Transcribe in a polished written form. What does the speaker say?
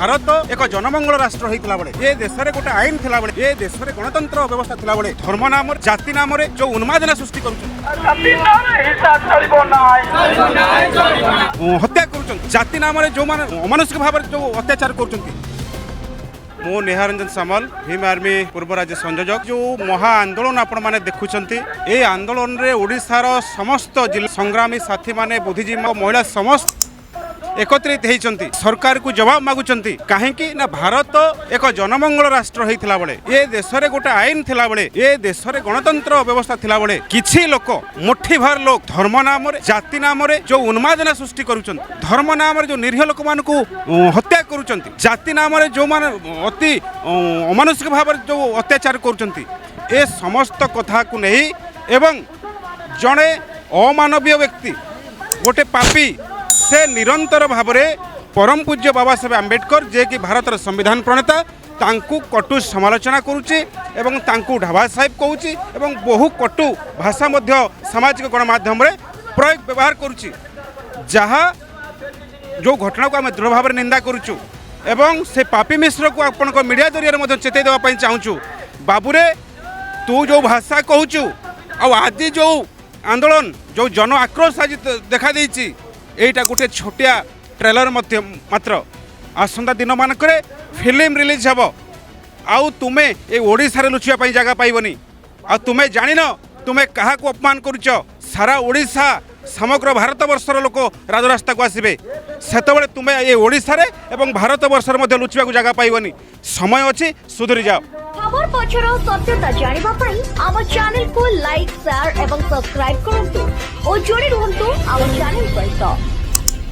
भारत एक जनमंगल राष्ट्र होता बेले ये देश में गोटे आईन थिला बेले ये देश में गणतंत्र व्यवस्था थिला बेले धर्म नाम जाति नाम जो उन्मादना सृष्टि कर हत्या कर जाति नाम जो माने अमानुषिक भाव जो अत्याचार कर मो नेहारंजन सामल भीम आर्मी पूर्व राज्य संयोजक जो महा आंदोलन आपण माने देखुचंती ए आंदोलन रे ओडिशार समस्त जिला संग्रामी साथी माने बुद्धिजीवी महिला समस्त एकत्रित होती सरकार को जवाब मागुचंती कहीं ना भारत एक जनमंगल राष्ट्र होता बेले ये देश में गोटे आईन थिला बेले ये देश में गणतंत्र व्यवस्था थिला बेले किछि लोक मुट्ठी भर लोक धर्म नाम जाति नाम जो उन्मादना सृष्टि करुछन धर्म नाम जो निरीह लोक मान हत्या करुछंती जाति नाम जो मान अति अमानुषिक भाव जो अत्याचार करुछंती ए समस्त कथा को नहीं एवं जड़े अमानवीय व्यक्ति गोटे पापी से निरंतर भाव में परम पूज्य बाबा साहेब आंबेडकर जे कि भारतर संविधान प्रणेता तांकु कटु समालोचना करुच्ची एवं तांकु ढाबा साहेब कहूची एवं बहु कटु भाषा मध्य सामाजिक गणमाध्यम रे प्रयोग व्यवहार करुच्ची जहाँ जो घटना को आम दृढ़ भाव में निंदा करुचु एवं से पापी मिश्र को आपण मीडिया जरिए चेतई देवाई चाहूँ बाबूरे तू जो भाषा कहूचु आज जो आंदोलन जो जन आक्रोश आज देखा देइछि एटा गोटे छोटिया ट्रेलर मात्र आसंता दिन मानक फिल्म रिलीज हे आउ तुमे ए ओडिशा रे लुचिया जगह पाइबनी आ तुमे जानिन तुमे कहा को अपमान करुच सारा ओडिशा समग्र भारत वर्षर लोक राजरास्ता को आसबे सेतबेले तुमे ए ओडिशा रे एवं भारत वर्षर मध्य लुचिया को जगह पाइबनी समय अछि सुधरी जाओ खबर पछर सत्यता जानिबा पई आम चैनल को लाइक शेयर एवं सब्सक्राइब करंतु और जोड़ी रहंतु आम चैनल सहित।